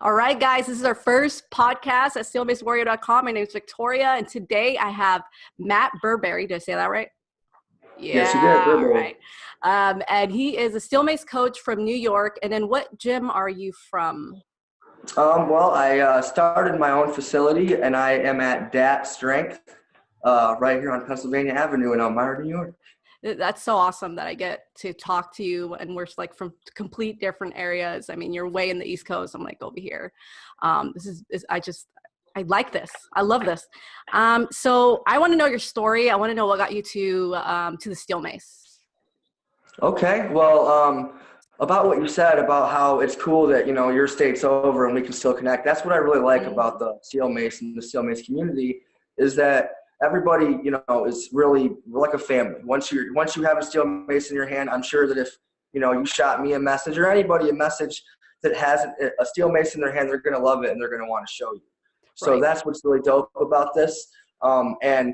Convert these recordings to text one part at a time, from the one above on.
All right, guys, this is our first podcast at steelmacewarrior.com. My name is Victoria, and today I have Matt Berbary. Did I say that right? Yes, you did. All right. And he is a steel mace coach from New York. And then what gym are you from? Well, I started my own facility, and I am at Dat Strength right here on Pennsylvania Avenue in Elmira, New York. That's so awesome that I get to talk to you, and we're like from complete different areas. I mean, you're way in the East Coast. I'm like over here. I like this. I love this. So I want to know your story. I want to know what got you to the steel mace. Okay. Well, about what you said about how it's cool that, you know, your state's over and we can still connect. That's what I really like about the steel mace and the steel mace community is that everybody, you know, is really like a family. Once you have a steel mace in your hand, I'm sure that if, you know, you shot me a message or anybody a message that has a steel mace in their hand, they're going to love it and they're going to want to show you. So that's what's really dope about this. And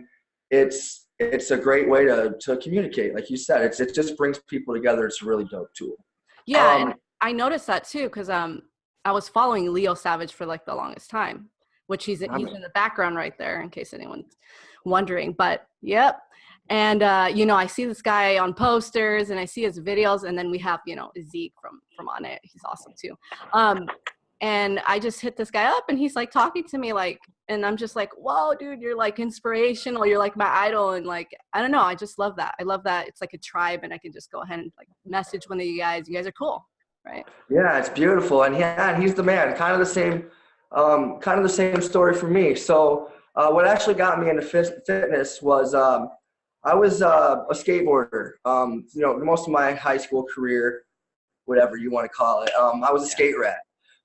it's a great way to communicate. Like you said, it just brings people together. It's a really dope tool. Yeah. And I noticed that too, because I was following Leo Savage for like the longest time, which he's in the background right there in case anyone's wondering, but yep. And, you know, I see this guy on posters and I see his videos, and then we have, you know, Zeke from On It. He's awesome too. And I just hit this guy up and he's like talking to me like, and I'm just like, whoa, dude, you're like inspirational. You're like my idol. And like, I don't know. I just love that. I love that. It's like a tribe and I can just go ahead and like message one of you guys. You guys are cool. Right. Yeah, it's beautiful. And he's the man, kind of the same story for me. So what actually got me into fitness was I was a skateboarder. You know, most of my high school career, whatever you want to call it, I was a skate rat.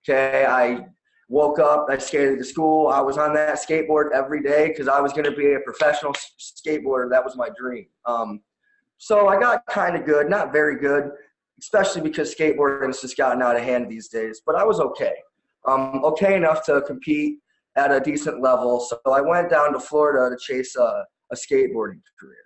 Okay, I woke up, I skated to school. I was on that skateboard every day because I was going to be a professional skateboarder. That was my dream. So I got kind of good, not very good, especially because skateboarding has just gotten out of hand these days. But I was okay. Okay enough to compete at a decent level. So I went down to Florida to chase a skateboarding career.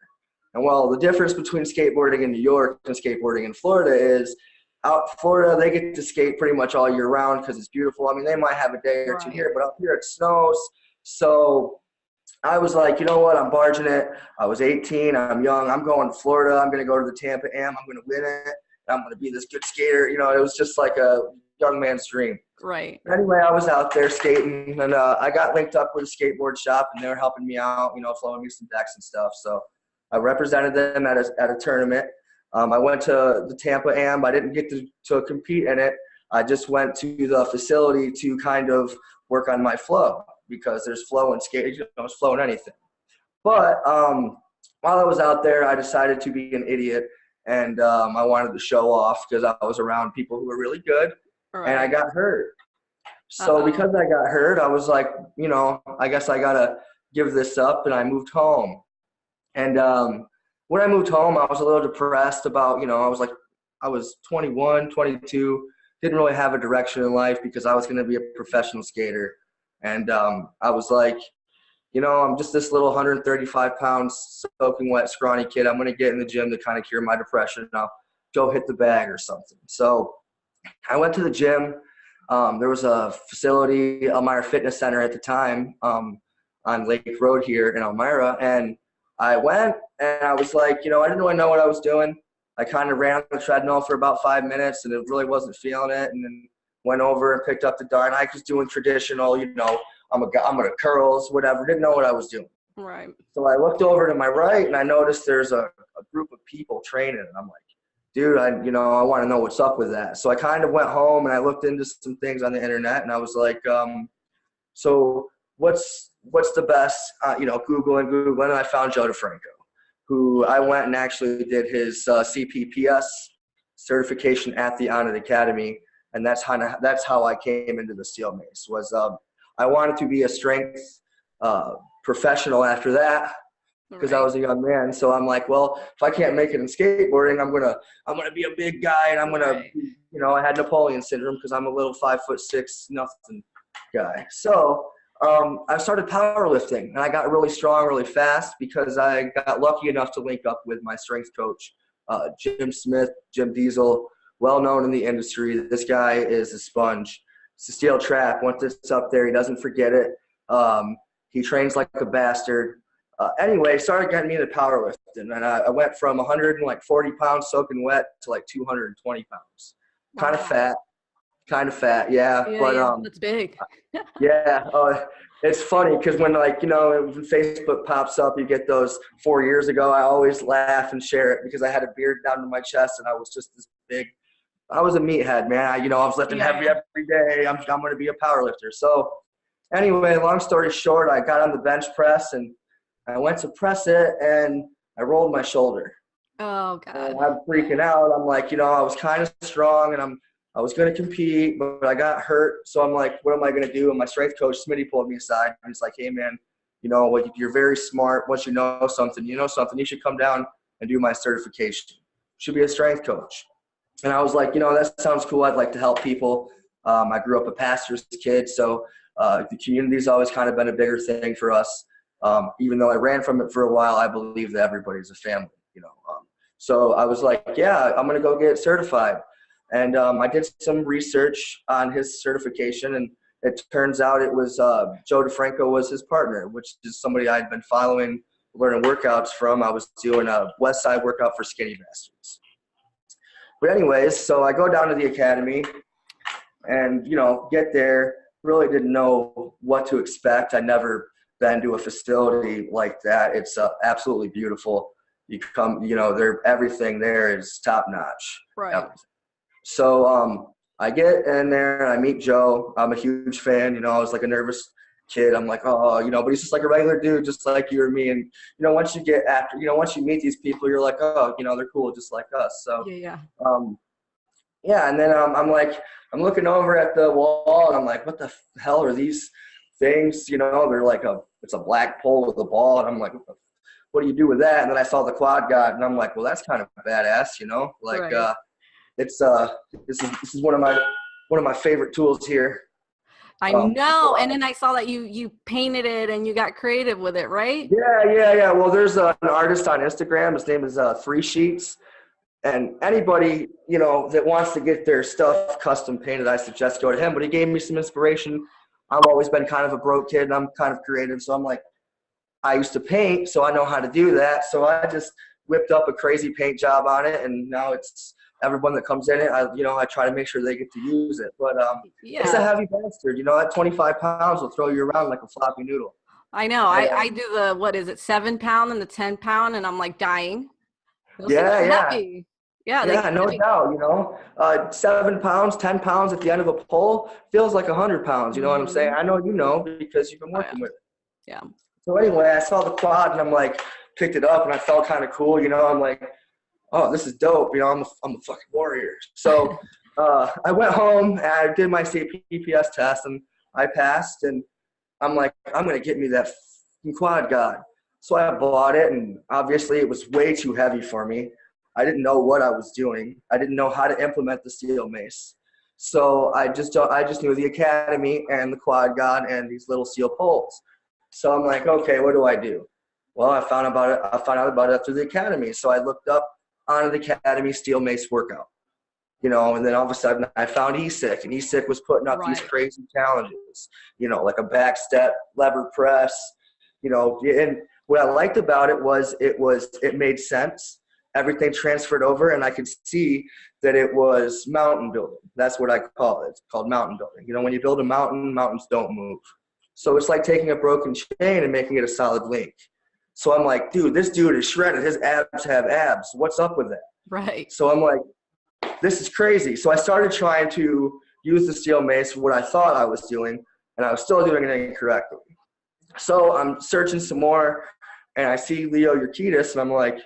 And well, the difference between skateboarding in New York and skateboarding in Florida is out Florida, they get to skate pretty much all year round because it's beautiful. I mean, they might have a day or two here, but up here it snows. So I was like, you know what? I'm barging it. I was 18. I'm young. I'm going to Florida. I'm going to go to the Tampa Am. I'm going to win it. I'm going to be this good skater. You know, it was just like a young man's dream. Right. Anyway, I was out there skating, and I got linked up with a skateboard shop, and they were helping me out, you know, flowing me some decks and stuff. So I represented them at a tournament. I went to the Tampa Am. I didn't get to compete in it. I just went to the facility to kind of work on my flow because there's flow in skate. You know, there's flow in anything. But while I was out there, I decided to be an idiot, and I wanted to show off because I was around people who were really good, and I got hurt. So because I got hurt, I was like, you know, I guess I got to give this up, and I moved home. And when I moved home, I was a little depressed about, you know, I was 21, 22, didn't really have a direction in life because I was going to be a professional skater. And I was like, you know, I'm just this little 135 pounds soaking wet, scrawny kid. I'm going to get in the gym to kind of cure my depression. And I'll go hit the bag or something. So I went to the gym. There was a facility, Elmira Fitness Center at the time, on Lake Road here in Elmira. And I went and I was like, you know, I didn't really know what I was doing. I kind of ran on the treadmill for about 5 minutes and it really wasn't feeling it. And then went over and picked up the dart. And I was doing traditional, you know, I'm gonna curls, whatever. Didn't know what I was doing. Right. So I looked over to my right and I noticed there's a group of people training. And I'm like, dude, I want to know what's up with that. So I kind of went home and I looked into some things on the internet and I was like, so what's the best, you know, Google, and I found Joe DeFranco, who I went and actually did his CPPS certification at the On It Academy. And that's how I came into the steel mace was, I wanted to be a strength professional after that because I was a young man. So I'm like, well, if I can't make it in skateboarding, I'm gonna be a big guy, and I'm gonna, you know, I had Napoleon syndrome because I'm a little 5'6" nothing guy. So I started powerlifting, and I got really strong really fast because I got lucky enough to link up with my strength coach, Jim Smith, Jim Diesel, well known in the industry. This guy is a sponge. It's a steel trap. Once it's up there, he doesn't forget it. He trains like a bastard. Anyway, started getting me into powerlifting, and I went from 140 pounds soaking wet to like 220 pounds. Kind of fat, yeah. But that's big. yeah, it's funny because when when Facebook pops up, you get those 4 years ago. I always laugh and share it because I had a beard down to my chest and I was just this big. I was a meathead, man. I was lifting heavy every day. I'm going to be a power lifter. So anyway, long story short, I got on the bench press and I went to press it and I rolled my shoulder. Oh, God. And I'm freaking out. I'm like, I was kind of strong and I was going to compete, but I got hurt. So I'm like, what am I going to do? And my strength coach, Smitty, pulled me aside. And he's like, hey, man, you're very smart. Once you know something, you should come down and do my certification. You should be a strength coach. And I was like, that sounds cool. I'd like to help people. I grew up a pastor's kid, so the community's always kind of been a bigger thing for us. Even though I ran from it for a while, I believe that everybody's a family, So I was like, yeah, I'm going to go get certified. And I did some research on his certification, and it turns out it was Joe DeFranco was his partner, which is somebody I'd been following, learning workouts from. I was doing a West Side workout for skinny bastards. But anyways, so I go down to the academy and, get there. Really didn't know what to expect. I never been to a facility like that. It's absolutely beautiful. You come, everything there is top notch. Right. So I get in there and I meet Joe. I'm a huge fan. I was like a nervous kid. I'm like, but he's just like a regular dude, just like you or me. And, once you meet these people, you're like, they're cool just like us. So, yeah. And then I'm looking over at the wall and I'm like, what the hell are these things? They're like it's a black pole with a ball. And I'm like, what do you do with that? And then I saw the quad god and I'm like, well, that's kind of badass, Right. This is one of my favorite tools here. I know. And then I saw that you painted it and you got creative with it, right? Yeah. Well, there's an artist on Instagram. His name is 3 Sheets. And anybody, that wants to get their stuff custom painted, I suggest go to him. But he gave me some inspiration. I've always been kind of a broke kid and I'm kind of creative. So I'm like, I used to paint, so I know how to do that. So I just whipped up a crazy paint job on it. And now it's everyone that comes in it, I try to make sure they get to use it. But It's a heavy bastard. That 25 pounds will throw you around like a floppy noodle. I know. I do the 7 pound and the 10 pound, and I'm like dying. Yeah, no doubt. 7 pounds, 10 pounds at the end of a pole feels like 100 pounds. You know what I'm saying? I know because you've been working with it. Yeah. So anyway, I saw the quad and I'm like, picked it up and I felt kind of cool. I'm like, oh, this is dope. I'm a fucking warrior. So I went home and I did my CPPS test and I passed. And I'm like, I'm going to get me that quad god. So I bought it, and obviously it was way too heavy for me. I didn't know what I was doing. I didn't know how to implement the steel mace. So I just knew the academy and the quad god and these little steel poles. So I'm like, okay, what do I do? Well, I found out about it through the academy. So I looked up on the academy steel mace workout, and then all of a sudden I found ESIC, and ESIC was putting up these crazy challenges, like a back step, lever press, and what I liked about it was it made sense. Everything transferred over, and I could see that it was mountain building. That's what I call it. It's called mountain building. When you build a mountain, mountains don't move. So it's like taking a broken chain and making it a solid link. So I'm like, dude, this dude is shredded. His abs have abs. What's up with that? Right. So I'm like, this is crazy. So I started trying to use the steel mace for what I thought I was doing, and I was still doing it incorrectly. So I'm searching some more, and I see Leo Urquidez, and I'm like,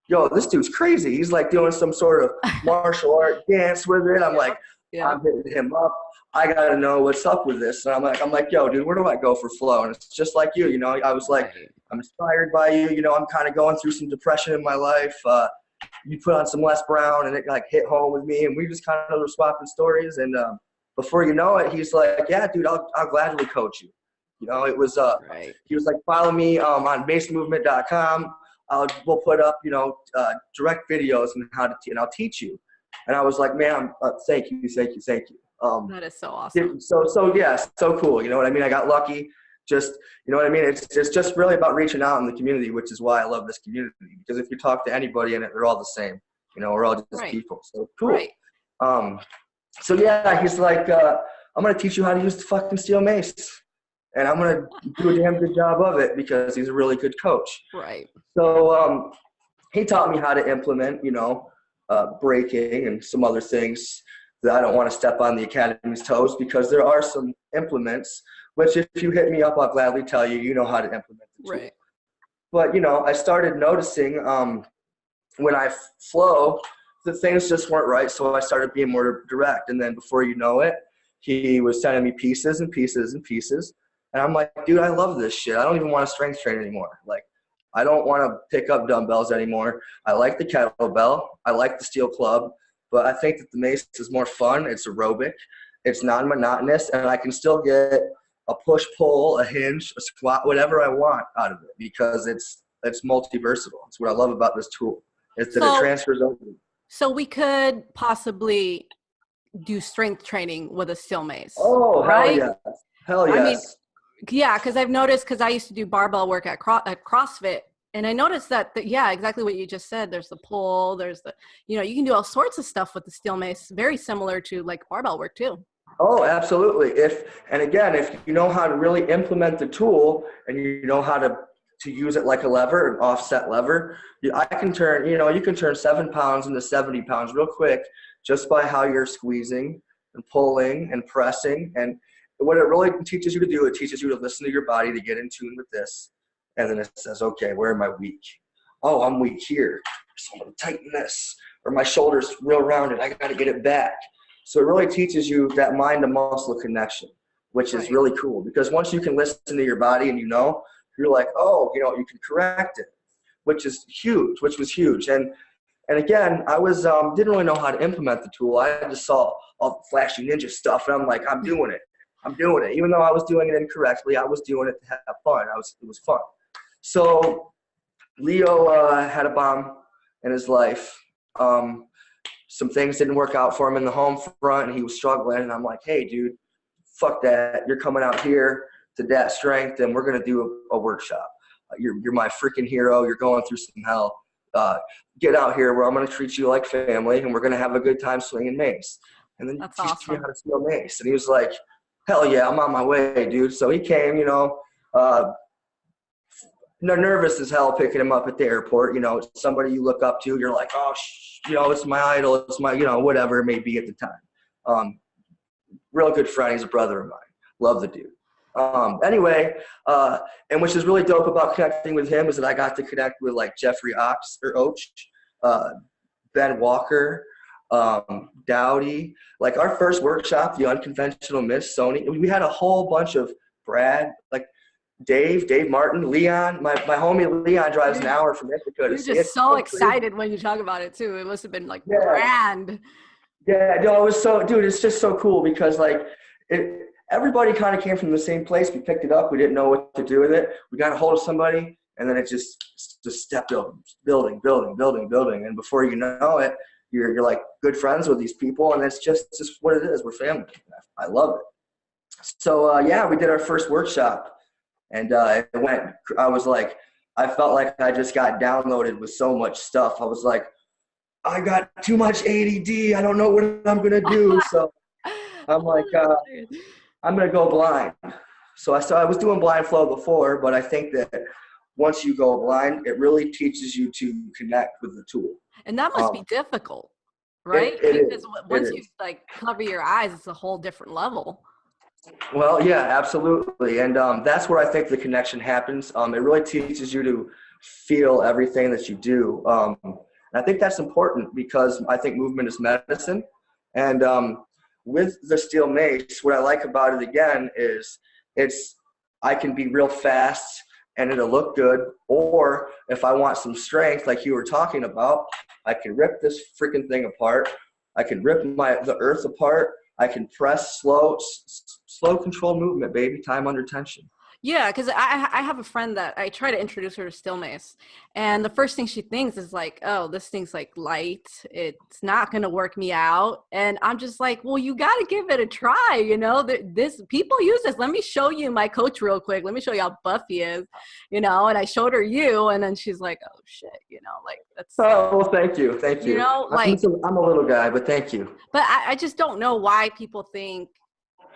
yo, this dude's crazy. He's like doing some sort of martial art dance with it. I'm like, I'm hitting him up. I got to know what's up with this. And I'm like, yo, dude, where do I go for flow? And it's just like you, I was like, I'm inspired by you. I'm kind of going through some depression in my life. You put on some Les Brown and it like hit home with me. And we just kind of were swapping stories. And before you know it, he's like, yeah, dude, I'll gladly coach you. It was, he was like, follow me on macemovement.com. We'll put up, direct videos and how to, and I'll teach you. And I was like, man, thank you. That is so awesome. So yeah, so cool. You know what I mean? I got lucky. Just, you know what I mean? It's just really about reaching out in the community, which is why I love this community. Because if you talk to anybody in it, they're all the same. You know, we're all just people. So cool. Right. So yeah, he's like, I'm going to teach you how to use the fucking steel mace. And I'm going to do a damn good job of it because he's a really good coach. Right. So he taught me how to implement, you know, breaking and some other things that I don't want to step on the academy's toes, because there are some implements which, if you hit me up, I'll gladly tell you, you know how to implement the tool. Right. But, you know, I started noticing when I flow that things just weren't right, so I started being more direct. And then before you know it, he was sending me pieces and pieces and pieces. And I'm like, dude, I love this shit. I don't even want to strength train anymore. Like, I don't want to pick up dumbbells anymore. I like the kettlebell. I like the steel club. But I think that the mace is more fun. It's aerobic. It's non-monotonous. And I can still get a push-pull, a hinge, a squat, whatever I want out of it, because it's multi-versatile. It's what I love about this tool. It's that it transfers over. So we could possibly do strength training with a steel mace. Oh, right? Hell yes. Hell yes. I mean, yeah, because I've noticed, because I used to do barbell work at CrossFit, and I noticed that, yeah, exactly what you just said. There's the pull, there's the, you know, you can do all sorts of stuff with the steel mace, very similar to like barbell work too. Oh, absolutely. If you know how to really implement the tool and you know how to use it like a lever, an offset lever, you can turn 7 pounds into 70 pounds real quick just by how you're squeezing and pulling and pressing. And what it really teaches you to do, it teaches you to listen to your body, to get in tune with this. And then it says, okay, where am I weak? Oh, I'm weak here. So I'm going to tighten this. Or my shoulder's real rounded. I got to get it back. So it really teaches you that mind to muscle connection, which is really cool. Because once you can listen to your body and you're like, oh, you know, you can correct it, which was huge. And again, I didn't really know how to implement the tool. I just saw all the flashy ninja stuff, and I'm like, I'm doing it. Even though I was doing it incorrectly, I was doing it to have fun. It was fun. So Leo had a bomb in his life. Some things didn't work out for him in the home front, and he was struggling. And I'm like, hey, dude, fuck that. You're coming out here to Dat Strength, and we're going to do a workshop. You're my freaking hero. You're going through some hell. Get out here where I'm going to treat you like family, and we're going to have a good time swinging mace. And then That's teach awesome. me how to swing mace. And he was like, hell yeah, I'm on my way, dude. So he came, nervous as hell picking him up at the airport. You know, somebody you look up to, you're like, oh, it's my idol. It's my, whatever it may be at the time. Real good friend. He's a brother of mine. Love the dude. Anyway, and which is really dope about connecting with him is that I got to connect with like Jeffrey Oach, Ben Walker, Dowdy. Like our first workshop, the unconventional miss, Sony, we had a whole bunch of Brad, like Dave Martin, Leon. My homie Leon drives an hour from Ithaca. You're just so excited when you talk about it too. It must have been like grand. Yeah, no, it was so, dude, it's just so cool because like everybody kind of came from the same place. We picked it up. We didn't know what to do with it. We got a hold of somebody, and then it just stepped up, building. And before you know it, you're like good friends with these people, and it's just what it is. We're family. I love it. So yeah, we did our first workshop, and it went. I felt like I just got downloaded with so much stuff. I was like, I got too much ADD. I don't know what I'm gonna do. So I'm like, I'm gonna go blind. So I was doing blind flow before, but I think that once you go blind, it really teaches you to connect with the tool. And that must be difficult, right? Because once you like cover your eyes, it's a whole different level. Well, yeah, absolutely. And that's where I think the connection happens. It really teaches you to feel everything that you do. And I think that's important because I think movement is medicine. And with the steel mace, what I like about it again is I can be real fast and it'll look good. Or if I want some strength, like you were talking about, I can rip this freaking thing apart. I can rip the earth apart. I can press slow control movement, baby, time under tension. Yeah, because I have a friend that I try to introduce her to steel mace, and the first thing she thinks is like, oh, this thing's like light. It's not gonna work me out. And I'm just like, well, you gotta give it a try, you know. This people use this. Let me show you my coach real quick. Let me show you how buff he is, you know. And I showed her you, and then she's like, oh shit, you know, like that's Oh, well, thank you. you know, like I'm a little guy, but thank you. but I just don't know why people think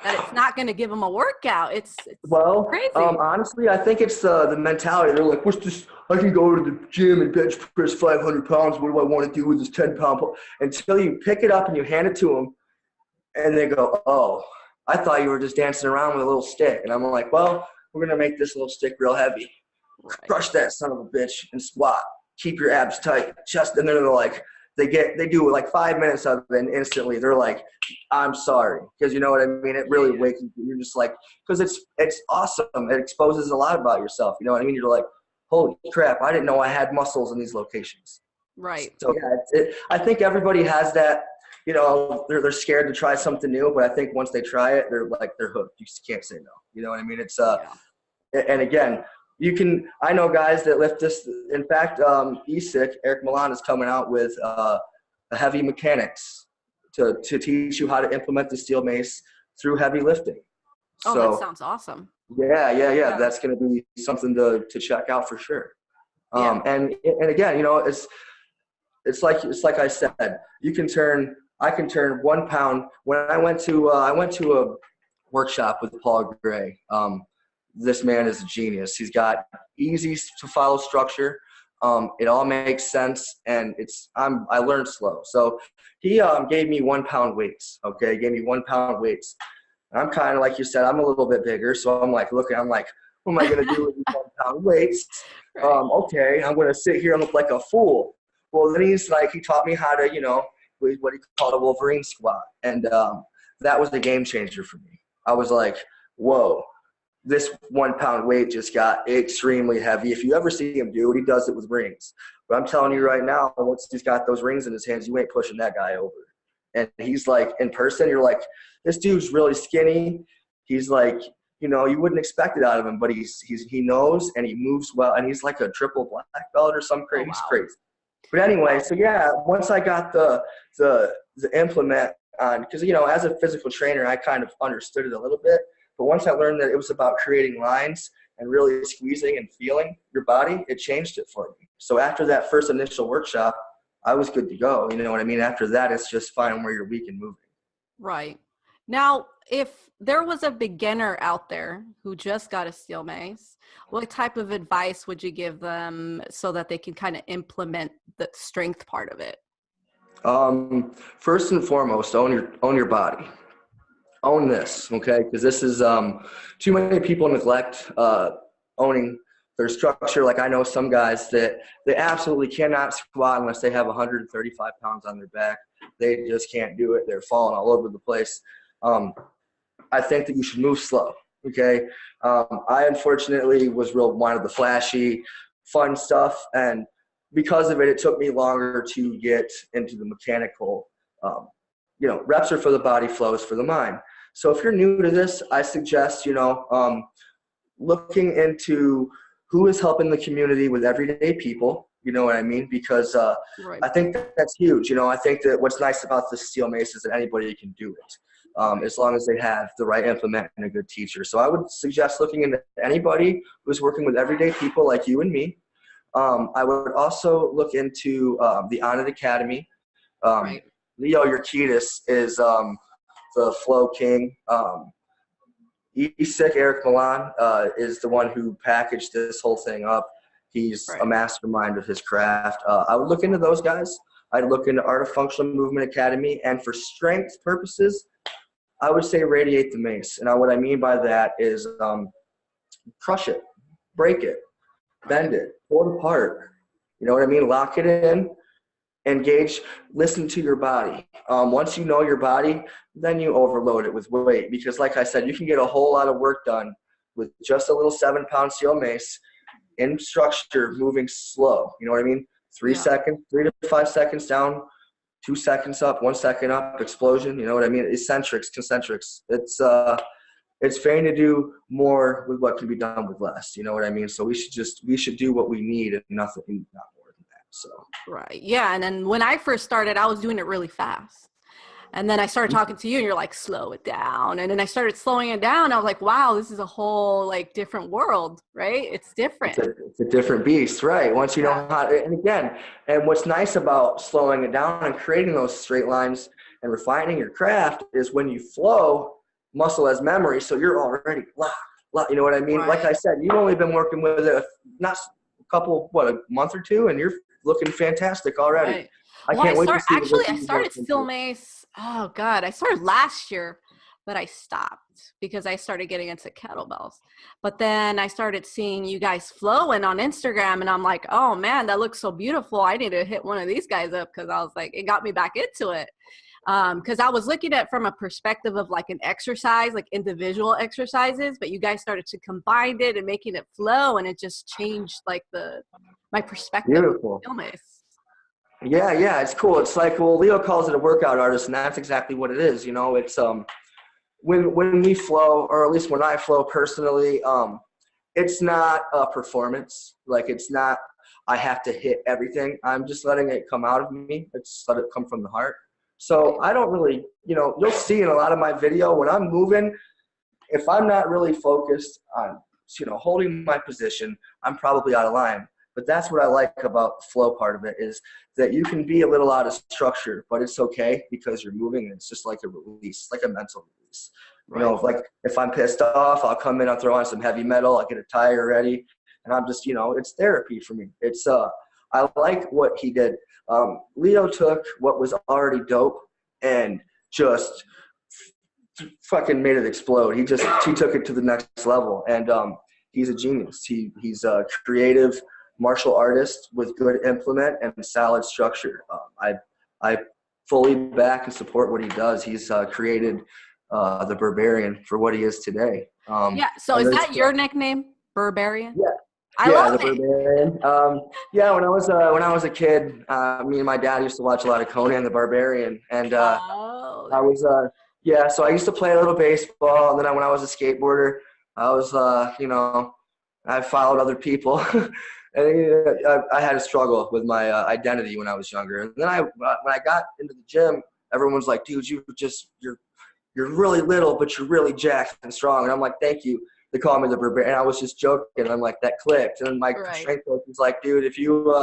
that it's not going to give them a workout. It's Well, crazy. honestly, I think it's the mentality. They're like, what's this? I can go to the gym and bench press 500 pounds. What do I want to do with this 10-pound? Until you pick it up and you hand it to them, and they go, oh, I thought you were just dancing around with a little stick. And I'm like, well, we're going to make this little stick real heavy. Right. Crush that son of a bitch and squat. Keep your abs tight. Just, and then they're like, they do like 5 minutes of it, and instantly they're like, I'm sorry. Because you know what I mean? It really wakes you. You're just like, because it's awesome. It exposes a lot about yourself. You know what I mean? You're like, holy crap, I didn't know I had muscles in these locations. Right. So yeah, I think everybody has that, you know, they're scared to try something new, but I think once they try it, they're hooked. You just can't say no. You know what I mean? It's and again, I know guys that lift this. In fact, ESIC, Eric Milan, is coming out with a heavy mechanics to teach you how to implement the steel mace through heavy lifting. Oh, so, that sounds awesome. Yeah. That's going to be something to check out for sure. And again, you know, it's like I said, I can turn 1 pound. When I went to a workshop with Paul Gray. This man is a genius. He's got easy to follow structure. It all makes sense, and I learned slow. So he gave me 1 pound weights. Okay, gave me 1 pound weights. And I'm kind of like you said, I'm a little bit bigger, so I'm like, what am I gonna do with these 1 pound weights? Right. Okay, I'm gonna sit here and look like a fool. Well, then he taught me how to, you know, what he called a Wolverine Squat, and that was the game changer for me. I was like, whoa. This 1 pound weight just got extremely heavy. If you ever see him do it, he does it with rings. But I'm telling you right now, once he's got those rings in his hands, you ain't pushing that guy over. And he's like, in person, you're like, this dude's really skinny. He's like, you know, you wouldn't expect it out of him, but he knows and he moves well, and he's like a triple black belt or some crazy. Oh, wow. He's crazy. But anyway, so yeah, once I got the implement on, because you know, as a physical trainer, I kind of understood it a little bit. But once I learned that it was about creating lines and really squeezing and feeling your body, it changed it for me. So after that first initial workshop, I was good to go. You know what I mean? After that, it's just finding where you're weak and moving. Right. Now, if there was a beginner out there who just got a steel mace, what type of advice would you give them so that they can kind of implement the strength part of it? First and foremost, own your body. Own this, okay? Because this is too many people neglect owning their structure. Like I know some guys that they absolutely cannot squat unless they have 135 pounds on their back. They just can't do it. They're falling all over the place. I think that you should move slow, okay? I unfortunately wanted the flashy, fun stuff, and because of it, it took me longer to get into the mechanical. You know, reps are for the body, flow is for the mind. So if you're new to this, I suggest, you know, looking into who is helping the community with everyday people, you know what I mean? Because Right. I think that's huge. You know, I think that what's nice about the steel mace is that anybody can do it, as long as they have the right implement and a good teacher. So I would suggest looking into anybody who's working with everyday people like you and me. I would also look into the On It Academy. Right. Leo Urquidez is the Flow King. ESIC, Eric Milan, is the one who packaged this whole thing up. He's a mastermind of his craft. I would look into those guys. I'd look into Art of Functional Movement Academy. And for strength purposes, I would say Radiate the Mace. And what I mean by that is crush it, break it, bend it, pull it apart. You know what I mean? Lock it in. Engage, listen to your body. Once you know your body, then you overload it with weight. Because like I said, you can get a whole lot of work done with just a little 7 pound steel mace in structure, moving slow. You know what I mean? 3 seconds, 3 to 5 seconds down, 2 seconds up, 1 second up, explosion. You know what I mean? Eccentrics, concentrics. It's it's fine to do more with what can be done with less. You know what I mean? So we should do what we need and nothing, not more than that. So. Right. Yeah. And then when I first started, I was doing it really fast. And then I started talking to you and you're like, slow it down. And then I started slowing it down. I was like, wow, this is a whole like different world, right? It's different. It's a different beast, right? Once you know how to, and again, and what's nice about slowing it down and creating those straight lines and refining your craft is when you flow, muscle has memory. So you're already locked, you know what I mean? Right. Like I said, you've only been working with it not a couple, a month or two, and you're looking fantastic already. Right. I can't wait to see. Actually, I started Steel Mace. Oh God, I started last year, but I stopped because I started getting into kettlebells. But then I started seeing you guys flowing on Instagram, and I'm like, oh man, that looks so beautiful. I need to hit one of these guys up because I was like, it got me back into it. Because I was looking at it from a perspective of like an exercise, like individual exercises, but you guys started to combine it and making it flow, and it just changed like my perspective. Beautiful. Of Steel Mace. Yeah, it's cool. It's like, well, Leo calls it a workout artist, and that's exactly what it is. You know, it's when we flow, or at least when I flow personally, it's not a performance. Like, it's not I have to hit everything. I'm just letting it come out of me. It's let it come from the heart. So I don't really, you'll see in a lot of my video when I'm moving, if I'm not really focused on, holding my position, I'm probably out of line. But that's what I like about the flow part of it, is that you can be a little out of structure, but it's okay because you're moving, and it's just like a release, like a mental release. Right. Like if I'm pissed off, I'll come in, I'll throw on some heavy metal, I'll get a tire ready, and I'm just, it's therapy for me. It's I like what he did. Leo took what was already dope and just fucking made it explode. He took it to the next level, and he's a genius. He's a creative martial artist with good implement and solid structure. I fully back and support what he does. He's created the Barbarian for what he is today. So is that your nickname, Barbarian? Yeah. I love the Barbarian. When I was a kid, me and my dad used to watch a lot of Conan the Barbarian, and I was so I used to play a little baseball, and then when I was a skateboarder, I was I followed other people. And I had a struggle with my identity when I was younger. And then when I got into the gym, everyone's like, dude, you're really little, but you're really jacked and strong. And I'm like, thank you. They call me the Barbarian. And I was just joking. I'm like, that clicked. And my strength coach was like, dude, if you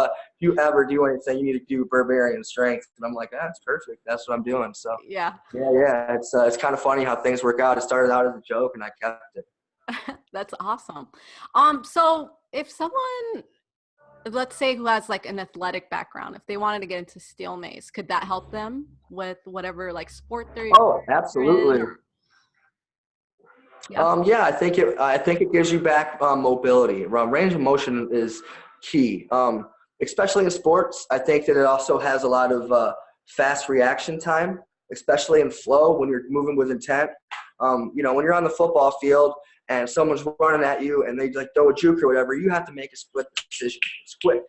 ever do anything, you need to do Barbarian strength. And I'm like, that's perfect. That's what I'm doing. So yeah. It's kind of funny how things work out. It started out as a joke, and I kept it. That's awesome. So if someone, let's say, who has like an athletic background, if they wanted to get into Steel Mace, could that help them with whatever like sport they're Oh, absolutely. I think it gives you back mobility. Range of motion is key, especially in sports. I think that it also has a lot of fast reaction time, especially in flow when you're moving with intent. When you're on the football field and someone's running at you and they like throw a juke or whatever, you have to make a split decision. It's quick.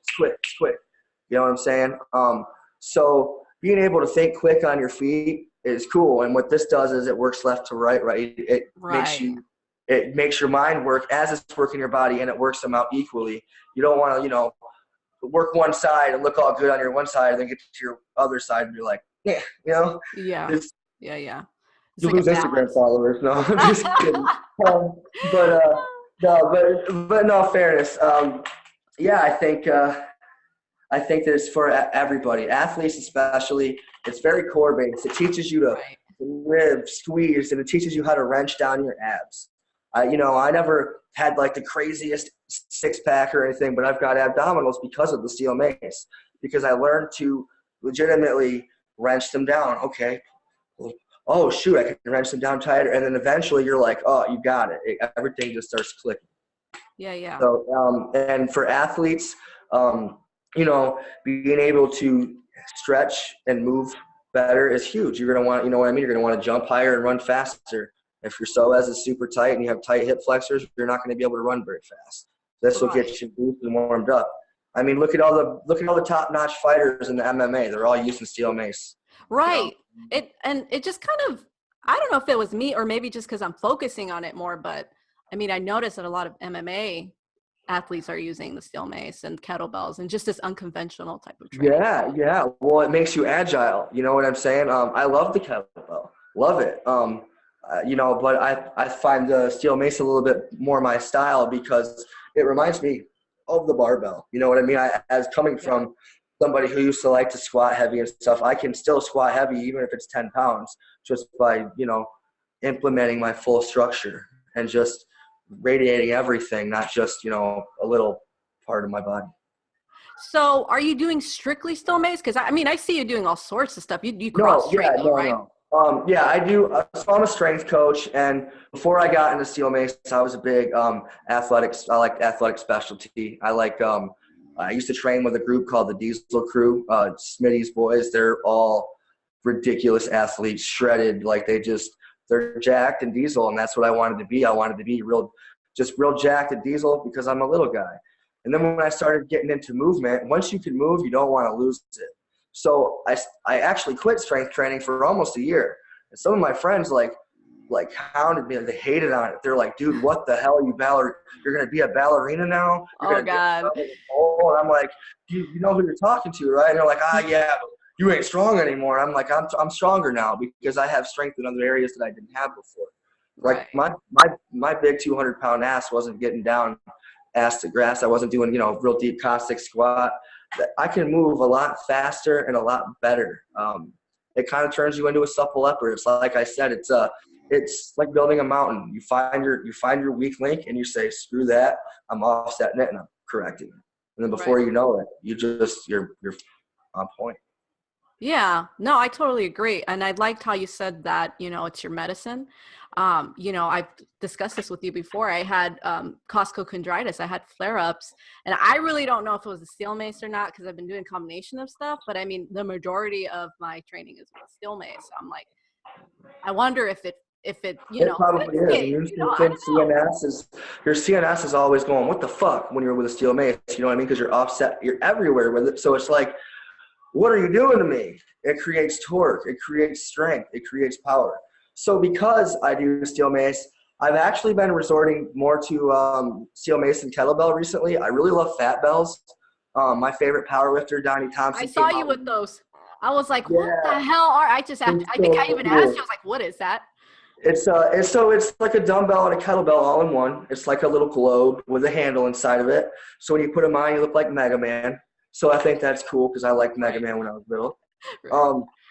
You know what I'm saying? So being able to think quick on your feet is cool. And what this does is it works left to right, right? It makes your mind work as it's working your body, and it works them out equally. You don't want to, work one side and look all good on your one side and then get to your other side and you're like, yeah. Yeah. You lose Instagram followers. No, I'm just kidding. But no, fairness. I think that it's for everybody, athletes especially. It's very core based. It teaches you to live, squeeze, and it teaches you how to wrench down your abs. I never had like the craziest six pack or anything, but I've got abdominals because of the Steel Mace, because I learned to legitimately wrench them down. Okay. Oh shoot, I can wrench them down tighter. And then eventually you're like, oh, you got it. Everything just starts clicking. Yeah. So, and for athletes, being able to stretch and move better is huge. You're going to want, you're going to want to jump higher and run faster. If your psoas is super tight and you have tight hip flexors, you're not going to be able to run very fast. This will get you boosted and warmed up. I mean, look at all the top-notch fighters in the MMA. They're all using Steel Mace. Right. It just kind of, I don't know if it was me or maybe just because I'm focusing on it more, but I mean, I noticed that a lot of MMA athletes are using the steel mace and kettlebells and just this unconventional type of training. Yeah. Well, it makes you agile. You know what I'm saying? I love the kettlebell. Love it. But I find the steel mace a little bit more my style because it reminds me of the barbell. You know what I mean? As coming from somebody who used to like to squat heavy and stuff, I can still squat heavy even if it's 10 pounds just by, implementing my full structure and just radiating everything, not just, a little part of my body. So are you doing strictly steel mace? Because I see you doing all sorts of stuff. You cross train though, right? No. I do. So I'm a strength coach, and before I got into steel mace, I was a big athletics. I like athletic specialty. I used to train with a group called the Diesel Crew, Smitty's boys. They're all ridiculous athletes, shredded, like they're jacked and diesel, and that's what I wanted to be. I wanted to be real jacked and diesel because I'm a little guy. And then when I started getting into movement, once you can move, you don't want to lose it. So I actually quit strength training for almost a year. And some of my friends like hounded me. They hated on it. They're like, dude, what the hell? You're going to be a ballerina now? Oh, God. And I'm like, you know who you're talking to, right? And they're like, yeah, but you ain't strong anymore. I'm like, I'm stronger now because I have strength in other areas that I didn't have before. Like my big 200-pound ass wasn't getting down ass to grass. I wasn't doing, real deep cossack squat. I can move a lot faster and a lot better. It kind of turns you into a supple leopard. It's like I said, it's like building a mountain. You find your weak link and you say, screw that. I'm offsetting it and I'm correcting it. And then before you know it, you're on point. Yeah, no, I totally agree. And I liked how you said that, it's your medicine. I've discussed this with you before. I had costochondritis. I had flare-ups, and I really don't know if it was a steel mace or not because I've been doing a combination of stuff. But I mean, the majority of my training is with steel mace. So I'm like, I wonder if it it probably is. Your CNS is always going, what the fuck, when you're with a steel mace? You know what I mean? Because you're offset. You're everywhere with it. So it's like, what are you doing to me? It creates torque. It creates strength. It creates power. So because I do steel mace, I've actually been resorting more to steel mace and kettlebell recently. I really love fat bells. My favorite powerlifter, Donnie Thompson. I saw you with those. I was like, what the hell are? I think I even asked you. I was like, what is that? It's like a dumbbell and a kettlebell all in one. It's like a little globe with a handle inside of it. So when you put them on, you look like Mega Man. So I think that's cool because I liked Mega Man when I was little.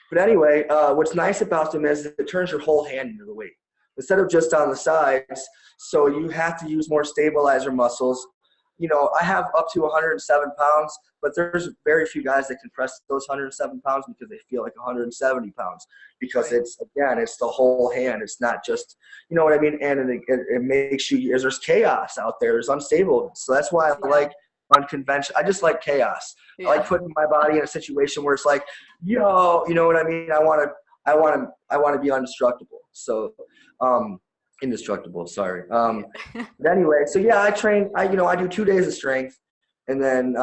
But anyway, what's nice about them is it turns your whole hand into the weight instead of just on the sides. So you have to use more stabilizer muscles. I have up to 107 pounds, but there's very few guys that can press those 107 pounds because they feel like 170 pounds because it's the whole hand. It's not just, you know what I mean? And it makes you, there's chaos out there. There's unstable. So that's why I like unconventional. I just like chaos. I like putting my body in a situation where it's like, you know what I mean? I want to be indestructible. So, indestructible. Sorry. But anyway, so yeah, I train. I do 2 days of strength, and then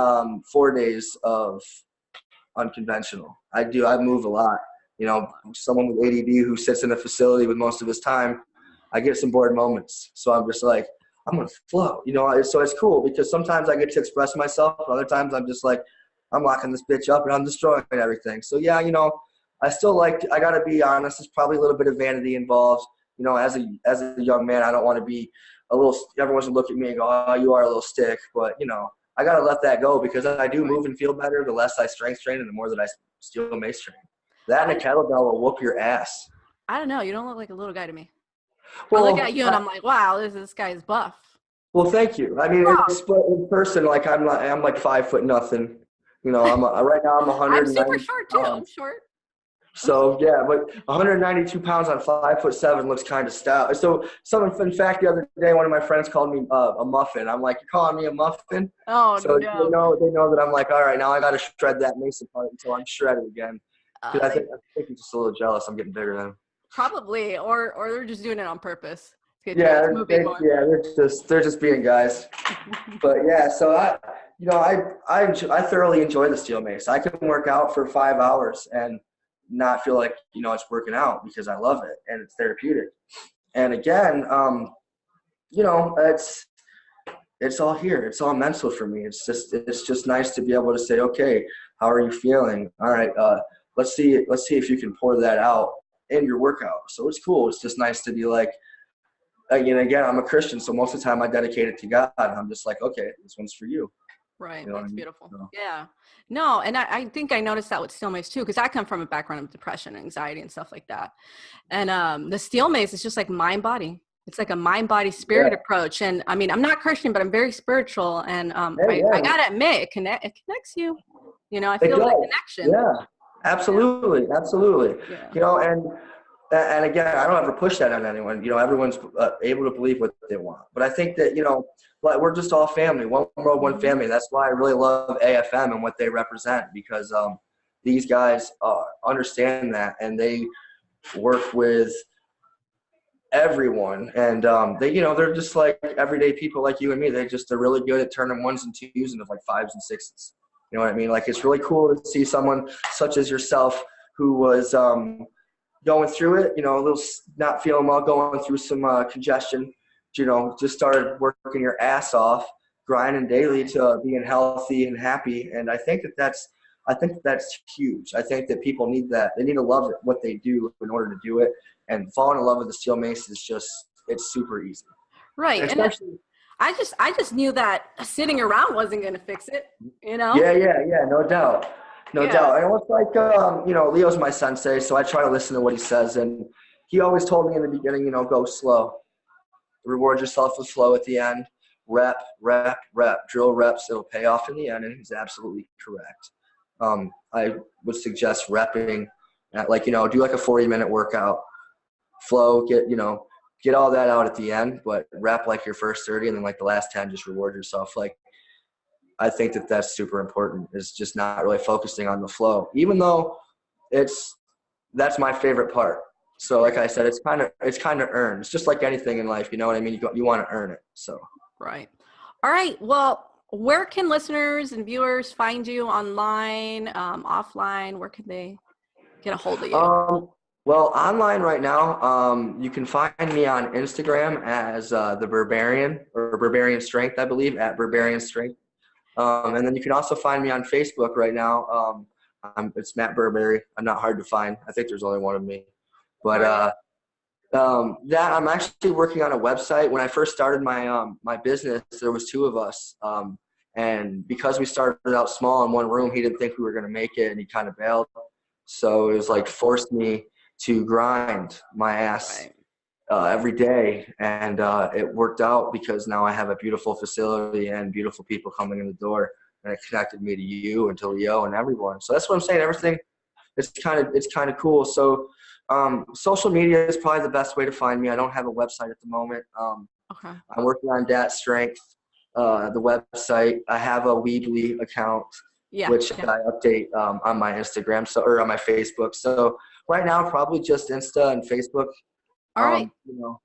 4 days of unconventional. I move a lot. Someone with ADD who sits in a facility with most of his time, I get some bored moments. So I'm just like, I'm gonna flow. So it's cool because sometimes I get to express myself, and other times I'm just like, I'm locking this bitch up and I'm destroying everything. So yeah, I still I gotta be honest. There's probably a little bit of vanity involved. As a young man, I don't want to be everyone's gonna look at me and go, oh, you are a little stick. But I gotta let that go because I do move and feel better the less I strength train and the more that I steel mace train. That and a kettlebell will whoop your ass. I don't know. You don't look like a little guy to me. Well, I look at you and I'm like, wow, this guy is buff. Well, thank you. I mean, in person, like I'm like 5 foot nothing. Right now I'm 100. I'm super short too. I'm short. So yeah, but 192 pounds on 5'7" looks kind of stout. So in fact, the other day, one of my friends called me a muffin. I'm like, you're calling me a muffin? Oh, so no. They know that I'm like, all right, now I got to shred that mace apart until I'm shredded again. Because I think he's just a little jealous. I'm getting bigger than him. Probably, or they're just doing it on purpose. They're just being guys. But yeah, so I thoroughly enjoy the steel mace. I can work out for 5 hours and not feel like, you know, it's working out because I love it and it's therapeutic. And again, you know, it's all here. It's all mental for me. It's just nice to be able to say, okay, how are you feeling? All right, let's see if you can pour that out in your workout. So it's cool. It's just nice to be like, again, I'm a Christian, so most of the time I dedicate it to God. I'm just like, okay, this one's for you. Right. You know That's what I mean? beautiful. So. Yeah. No, and I think I noticed that with steel mace too, because I come from a background of depression, anxiety, and stuff like that. And the steel mace is just like mind body. It's like a mind body spirit approach. And I mean, I'm not Christian, but I'm very spiritual. And I gotta admit, it connects you. You know, I feel that connection. Yeah, absolutely, absolutely. Yeah. You know, and again, I don't ever push that on anyone. You know, everyone's able to believe what they want. But I think that, you know, like, we're just all family, one world, one family. That's why I really love AFM and what they represent, because these guys understand that, and they work with everyone. And they, you know, they're just like everyday people like you and me. They're really good at turning ones and twos into like fives and sixes. You know what I mean? Like, it's really cool to see someone such as yourself who was going through it, you know, a little not feeling well, going through some congestion, you know, just started working your ass off, grinding daily to being healthy and happy. And I think that's huge. I think that people need that. They need to love it, what they do in order to do it. And falling in love with the steel mace is just, it's super easy. Right. And I just knew that sitting around wasn't going to fix it, you know? Yeah, no doubt. No doubt. And it's like, you know, Leo's my sensei, so I try to listen to what he says. And he always told me in the beginning, you know, go slow. Reward yourself with slow at the end. Rep, rep, rep. Drill reps. It'll pay off in the end. And he's absolutely correct. I would suggest repping at, like, you know, do like a 40-minute workout. Flow, get all that out at the end, but rep like your first 30, and then like the last 10, just reward yourself. Like, I think that that's super important, is just not really focusing on the flow, even though that's my favorite part. So like I said, it's kind of earned. It's just like anything in life, you know what I mean? You want to earn it. So. Right. All right. Well, where can listeners and viewers find you online, offline? Where can they get a hold of you? Well, online right now, you can find me on Instagram as the Berbarian, or Berbarian Strength, I believe, at Berbarian Strength. And then you can also find me on Facebook right now. It's Matt Berbary. I'm not hard to find. I think there's only one of me. But that I'm actually working on a website. When I first started my business, there was two of us. And because we started out small in one room, he didn't think we were going to make it, and he kind of bailed. So it was like forced me to grind my ass every day. And it worked out, because now I have a beautiful facility and beautiful people coming in the door, and it connected me to you and to Leo and everyone. So that's what I'm saying. Everything, it's kind of cool. So social media is probably the best way to find me. I don't have a website at the moment. Okay. I'm working on Dat Strength, the website. I have a Weebly account, which I update on my Instagram, or on my Facebook. So right now, probably just Insta and Facebook. All right. You know.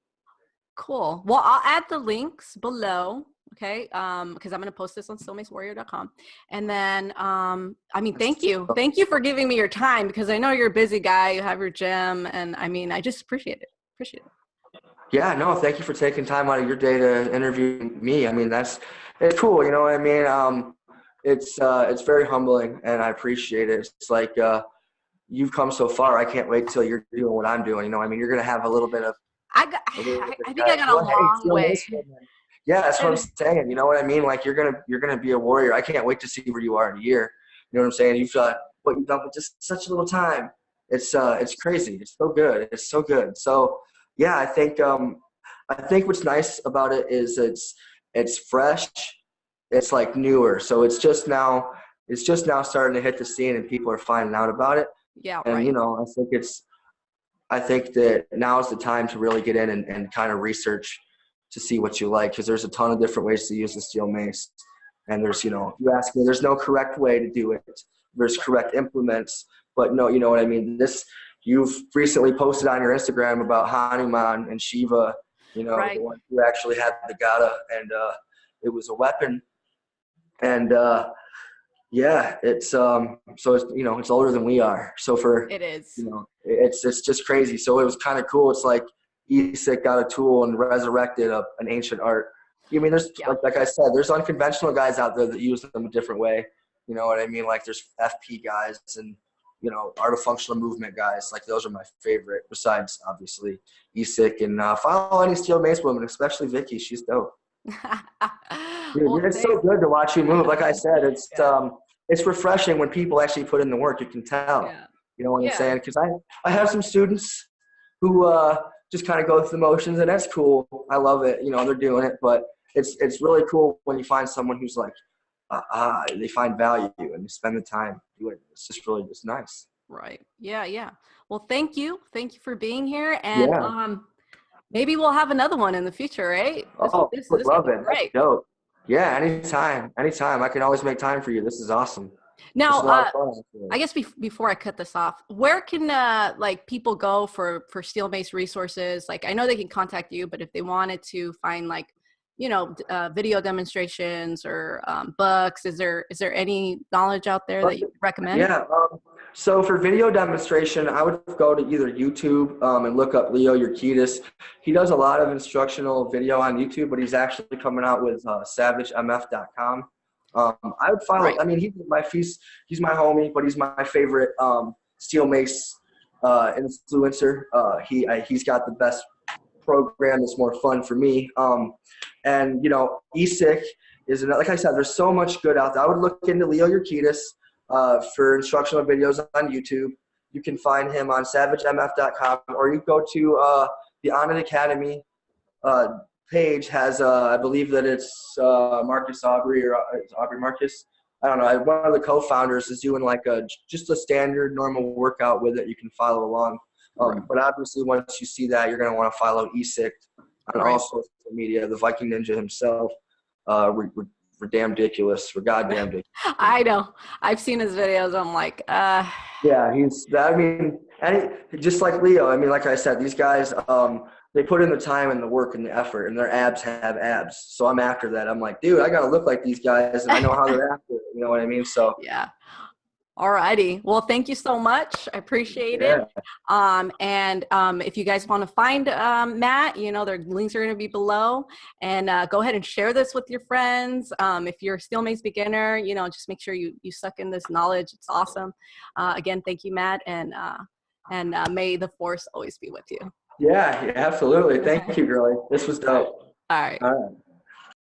Cool. Well, I'll add the links below. Okay. Because I'm going to post this on stillmacewarrior.com. And then, I mean, thank you. Thank you for giving me your time, because I know you're a busy guy. You have your gym, and I mean, I just appreciate it. Yeah, no, thank you for taking time out of your day to interview me. I mean, it's cool. You know what I mean? It's very humbling, and I appreciate it. It's like, you've come so far. I can't wait till you're doing what I'm doing. You know, I mean, you're going to have a little bit of. I think I got a long way. Yeah, that's what I'm saying. You know what I mean? Like, you're gonna be a warrior. I can't wait to see where you are in a year. You know what I'm saying? You've got what you've done with just such a little time. It's crazy. It's so good. It's so good. So yeah, I think what's nice about it is it's fresh. It's like newer. So it's just now starting to hit the scene, and people are finding out about it. Yeah. And you know, I think that now is the time to really get in and kind of research to see what you like, because there's a ton of different ways to use the steel mace. And there's, you know, you ask me, there's no correct way to do it. There's correct implements, but no, you know what I mean? You've recently posted on your Instagram about Hanuman and Shiva, you know, the one who actually had the gata, and it was a weapon. And Yeah, it's so it's it's older than we are. So for It is. it's just crazy. So it was kind of cool. It's like Isak got a tool and resurrected an ancient art. I mean, there's like I said, there's unconventional guys out there that use them a different way. You know what I mean? Like there's FP guys and art of functional movement guys. Like those are my favorite. Besides obviously Isak, and follow any steel mace woman, especially Vicky. She's dope. Dude, it's so good to watch you move. Like I said, it's refreshing when people actually put in the work. You can tell. Yeah. You know what I'm saying? Because I have some students who just kind of go through the motions, and that's cool. I love it. They're doing it, but it's really cool when you find someone who's like, they find value and they spend the time doing it. It's just really just nice. Right. Yeah. Yeah. Well, thank you. Thank you for being here. And maybe we'll have another one in the future, right? This love it. Great. Dope. Yeah, anytime. Anytime. I can always make time for you. This is awesome. Now, I guess before I cut this off, where can like people go for steel mace resources? Like I know they can contact you, but if they wanted to find like, video demonstrations or books, is there any knowledge out there that you recommend? Yeah. So for video demonstration, I would go to either YouTube and look up Leo Urquidez. He does a lot of instructional video on YouTube, but he's actually coming out with SavageMF.com. I would follow. Right. I mean, he's my homie, but he's my favorite steel mace influencer. He's got the best program that's more fun for me. And Isak is another. Like I said, there's so much good out there. I would look into Leo Urquidez for instructional videos on YouTube. You can find him on SavageMF.com, or you go to the On It Academy page. Has I believe that it's Marcus Aubrey or Aubrey Marcus. I don't know. One of the co-founders is doing like just a standard normal workout with it. You can follow along. But obviously, once you see that, you're going to want to follow Isak on all social media. The Viking Ninja himself. We're damn ridiculous. We're goddamn ridiculous. I know. I've seen his videos. I'm like, Yeah, just like Leo. I mean, like I said, these guys, they put in the time and the work and the effort, and their abs have abs. So I'm after that. I'm like, dude, I got to look like these guys, and I know how they're after it. You know what I mean? So yeah. All righty. Well, thank you so much. I appreciate it. And if you guys want to find Matt, their links are going to be below. And go ahead and share this with your friends. If you're a steel mace beginner, just make sure you suck in this knowledge. It's awesome. Again, thank you, Matt. And may the force always be with you. Yeah, absolutely. Thank you, girlie. This was dope. All right.